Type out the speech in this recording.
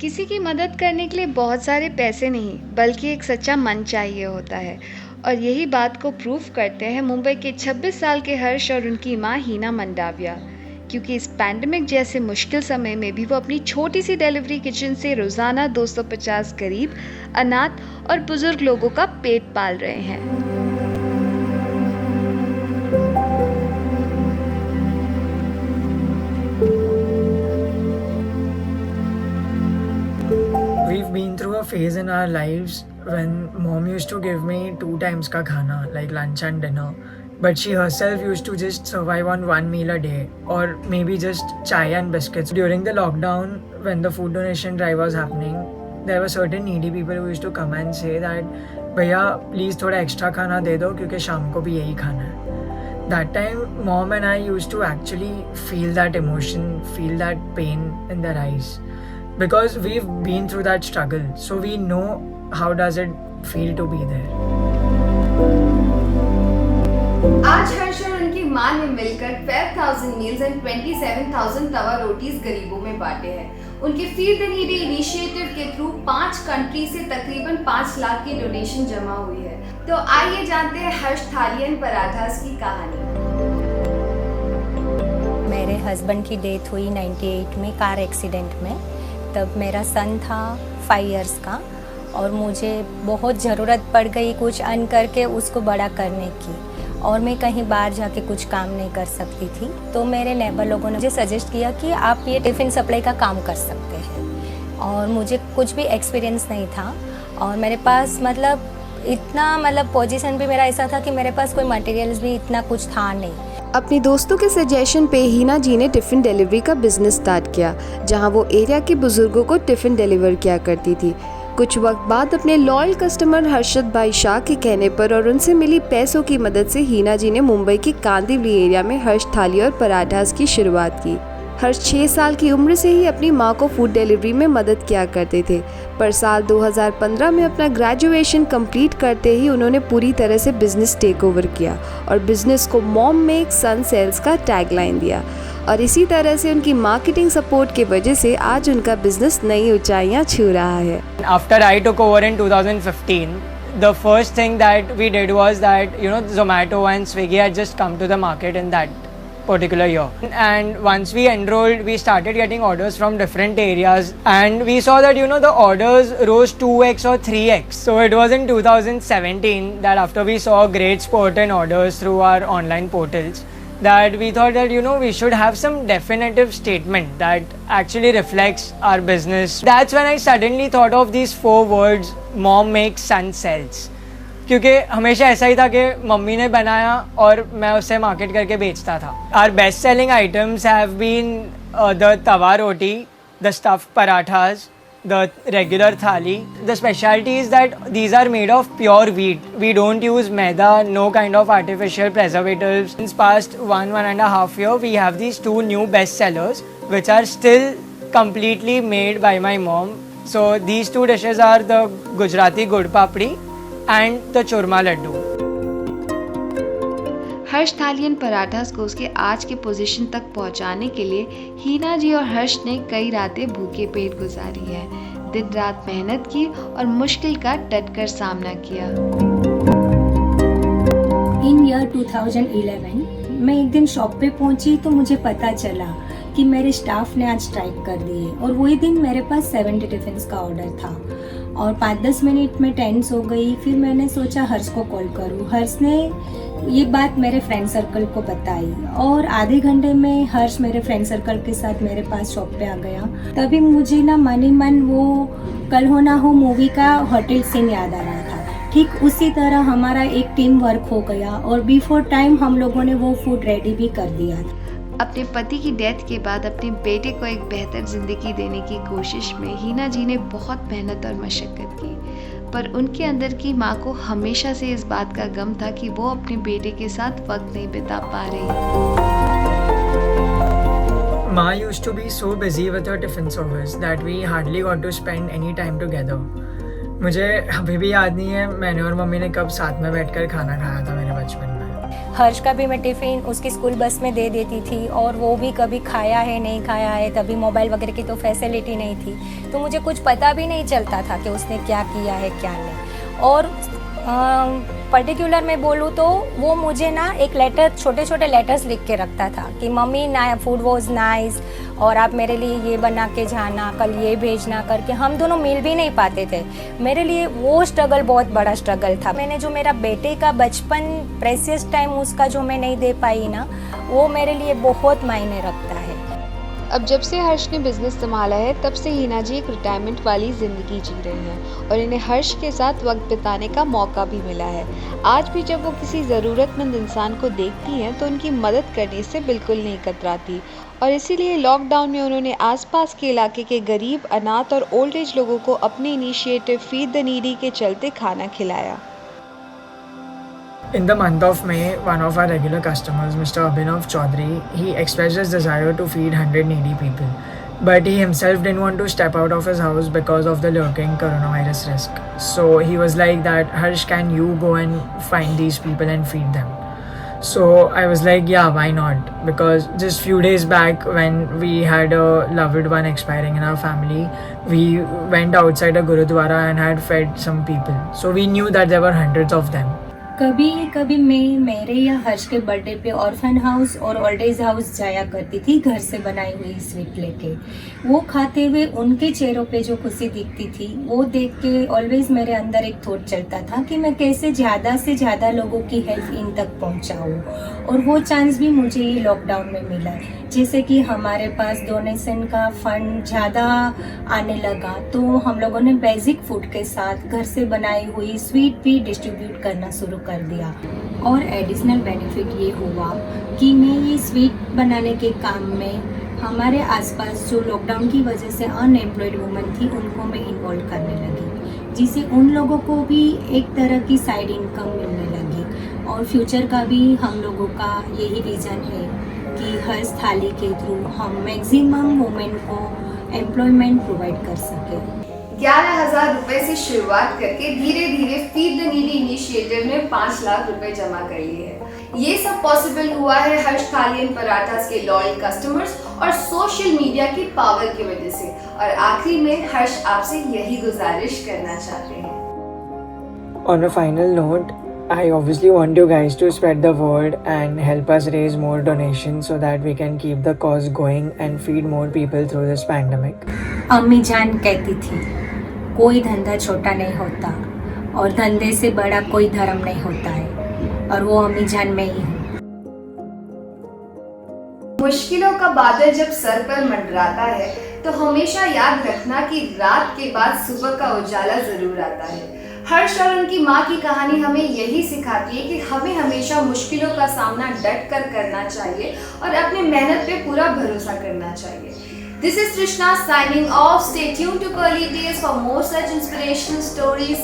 किसी की मदद करने के लिए बहुत सारे पैसे नहीं बल्कि एक सच्चा मन चाहिए होता है। और यही बात को प्रूव करते हैं मुंबई के 26 साल के हर्ष और उनकी मां हीना मंडाविया। क्योंकि इस पैंडेमिक जैसे मुश्किल समय में भी वो अपनी छोटी सी डिलीवरी किचन से रोजाना 250 गरीब, अनाथ और बुजुर्ग लोगों का पेट पाल रहे हैं। We've been through a phase in our lives when mom used to give me 2 times ka khana, like lunch and dinner. But she herself used to just survive on one meal a day, or maybe just chai and biscuits. During the lockdown, when the food donation drive was happening, there were certain needy people who used to come and say that, "Bhaiya, please thoda extra खाना दे दो क्योंकि शाम को भी यही खाना है." That time, mom and I used to actually feel that emotion, feel that pain in their eyes. Because we've been through that struggle, so we know how does it feel to be there. आज हर्ष और उनकी मां ने मिलकर 12,000 meals and 27,000 तवा रोटीज गरीबों में बांटे हैं। उनके फीड द नीडी इनिशिएटिव के थ्रू 5 कंट्री से तकरीबन 5 लाख की डोनेशन जमा हुई है। तो आइए जानते हैं हर्ष थालियन पराठास की कहानी। मेरे हस्बैंड की डेथ हुई 98 में कार एक्सीडेंट में। तब मेरा सन था 5 इयर्स का और मुझे बहुत ज़रूरत पड़ गई कुछ अर्न करके उसको बड़ा करने की, और मैं कहीं बाहर जाके कुछ काम नहीं कर सकती थी। तो मेरे नेबर लोगों ने मुझे सजेस्ट किया कि आप ये टिफ़िन सप्लाई का काम कर सकते हैं, और मुझे कुछ भी एक्सपीरियंस नहीं था और मेरे पास इतना पोजीशन भी मेरा ऐसा था कि मेरे पास कोई मटेरियल्स भी इतना कुछ था नहीं। अपनी दोस्तों के सजेशन पे हीना जी ने टिफ़िन डिलीवरी का बिजनेस स्टार्ट किया, जहां वो एरिया के बुजुर्गों को टिफ़िन डिलीवर किया करती थी। कुछ वक्त बाद अपने लॉयल कस्टमर हर्षद भाई शाह के कहने पर और उनसे मिली पैसों की मदद से हीना जी ने मुंबई के कांदिवली एरिया में हर्ष थाली और पराठास की शुरुआत की। हर्ष 6 साल की उम्र से ही अपनी मां को फूड डिलीवरी में मदद किया करते थे, पर साल 2015 में अपना ग्रेजुएशन कंप्लीट करते ही उन्होंने पूरी तरह से बिजनेस टेक ओवर किया और बिजनेस को मॉम मेक सन सेल्स का टैगलाइन दिया। और इसी तरह से उनकी मार्केटिंग सपोर्ट की वजह से आज उनका बिजनेस नई ऊंचाइयां छू रहा है। After I took over in 2015, the first thing that we did was that Zomato and Swiggy had just come to the market in that particular year, and once we enrolled we started getting orders from different areas, and we saw that the orders rose 2x or 3x. So it was in 2017 that after we saw great spurt in orders through our online portals, that we thought that we should have some definitive statement that actually reflects our business. That's when I suddenly thought of these 4 words: mom makes, son sells. क्योंकि हमेशा ऐसा ही था कि mummy ने बनाया और मैं उसे मार्केट करके बेचता था। Our best selling items have been the tawa roti, the stuffed parathas, the regular thali. The specialty is that these are made of pure wheat. We don't use maida, no kind of artificial preservatives. Since past 1.5 year, we have these 2 new best sellers which are still completely made by my mom. So these 2 dishes are the Gujarati Gud Papdi and the चूरमा लड्डू। हर्ष थालियन पराठास को उसके आज के position तक पहुंचाने के लिए हीना जी और हर्ष ने कई रातें भूखे पेट गुजारी है, दिन रात मेहनत की और मुश्किल का डटकर सामना किया। इन ईयर 2011 मैं एक दिन शॉप पे पहुंची तो मुझे पता चला कि मेरे स्टाफ ने आज स्ट्राइक कर दी है, और वही दिन मेरे पास 70 टिफिन्स का ऑर्डर था और 5-10 मिनट में टेंस हो गई। फिर मैंने सोचा हर्ष को कॉल करूं। हर्ष ने ये बात मेरे फ्रेंड सर्कल को बताई और आधे घंटे में हर्ष मेरे फ्रेंड सर्कल के साथ मेरे पास शॉप पे आ गया। तभी मुझे मन ही मन वो कल हो ना हो मूवी का होटल सीन याद आ रहा था। ठीक उसी तरह हमारा एक टीम वर्क हो गया और बिफोर टाइम हम लोगों ने वो फूड रेडी भी कर दिया। अपने पति की डेथ के बाद अपने बेटे को एक बेहतर जिंदगी देने की कोशिश में हीना जी ने बहुत मेहनत और मशक्कत की, पर उनके अंदर की माँ को हमेशा से इस बात का गम था कि वो अपने बेटे के साथ वक्त नहीं बिता पा रही। Ma used to be so busy with her tiffin service that we hardly got to spend any time together. मुझे अभी भी याद नहीं है मैंने और मम्मी ने कब साथ में बैठकर खाना खाया था मेरे बचपन में। हर्ष का भी मैं टिफ़िन उसकी स्कूल बस में दे देती थी और वो भी कभी खाया है नहीं खाया है, तभी मोबाइल वगैरह की तो फैसिलिटी नहीं थी, तो मुझे कुछ पता भी नहीं चलता था कि उसने क्या किया है क्या नहीं। और पर्टिकुलर मैं बोलूँ तो वो मुझे ना एक लेटर, छोटे छोटे लेटर्स लिख के रखता था कि मम्मी ना फूड वॉज नाइस और आप मेरे लिए ये बना के जाना, कल ये भेजना करके। हम दोनों मिल भी नहीं पाते थे। मेरे लिए वो स्ट्रगल बहुत बड़ा स्ट्रगल था। मैंने जो मेरा बेटे का बचपन, प्रेशियस टाइम उसका जो मैं नहीं दे पाई ना, वो मेरे लिए बहुत मायने रखता है। अब जब से हर्ष ने बिजनेस संभाला है तब से हीना जी एक रिटायरमेंट वाली ज़िंदगी जी रही हैं और इन्हें हर्ष के साथ वक्त बिताने का मौका भी मिला है। आज भी जब वो किसी ज़रूरतमंद इंसान को देखती हैं तो उनकी मदद करने से बिल्कुल नहीं कतराती और इसीलिए लॉकडाउन में उन्होंने आसपास के इलाके के गरीब, अनाथ और ओल्ड एज लोगों को अपने इनिशिएटिव फीड द नीडी के चलते खाना खिलाया। In the month of May, one of our regular customers, Mr. Abhinav Chaudhary, he expressed his desire to feed 100 needy people. But he himself didn't want to step out of his house because of the lurking coronavirus risk. So he was like that, Harsh, can you go and find these people and feed them? So I was like, yeah, why not? Because just few days back when we had a loved one expiring in our family, we went outside a Gurudwara and had fed some people. So we knew that there were hundreds of them. कभी कभी मैं मेरे या हर्ष के birthday पे orphan house और old age house जाया करती थी घर से बनाई हुई स्वीट लेके। वो खाते हुए उनके चेहरों पे जो खुशी दिखती थी, वो देख के ऑलवेज मेरे अंदर एक थॉट चलता था कि मैं कैसे ज़्यादा से ज़्यादा लोगों की हेल्प इन तक पहुंचाऊं। और वो चांस भी मुझे ये लॉकडाउन में मिला। जैसे कि हमारे पास डोनेशन का फंड ज़्यादा आने लगा तो हम लोगों ने बेसिक फूड के साथ घर से बनाई हुई स्वीट भी डिस्ट्रीब्यूट करना शुरू कर दिया। और एडिशनल बेनिफिट ये हुआ कि मैं ये स्वीट बनाने के काम में हमारे आसपास जो लॉकडाउन की वजह से अनएम्प्लॉयड वुमन थी उनको मैं इन्वॉल्व करने लगी, जिससे उन लोगों को भी एक तरह की साइड इनकम मिलने लगी। और फ्यूचर का भी हम लोगों का यही विज़न है कि हर थाली के थ्रू हम मैक्सिमम वुमेन को एम्प्लॉयमेंट प्रोवाइड कर सकें। 11,000 रुपए से शुरुआत करके धीरे धीरे फीड द नीडी इनिशिएटिव ने 5 लाख रुपए जमा कर लिए हैं। ये सब पॉसिबल हुआ है हर्ष थाली एंड पराठास के लॉयल कस्टमर्स और सोशल मीडिया की पावर की वजह से। और आखिरी में हर्ष आपसे यही गुजारिश करना चाहते हैं। On a final note, I obviously want you guys to spread the word and help us raise more donations so that we can keep the cause going and feed more people through this pandemic. अम्मी जान कहती थी, कोई धंधा छोटा नहीं होता और धंधे से बड़ा कोई धर्म नहीं होता है, और वो अम्मी जान में ही हूँ। मुश्किलों का बादल जब सर पर मंडराता है तो हमेशा याद रखना कि रात के बाद सुबह का उजाला जरूर आता है। हर्ष और उनकी माँ की कहानी हमें यही सिखाती है कि हमें हमेशा मुश्किलों का सामना डट कर करना चाहिए और अपनी मेहनत पे पूरा भरोसा करना चाहिए। This is Trishna signing off. Stay tuned to Pearly Days for more such inspirational stories.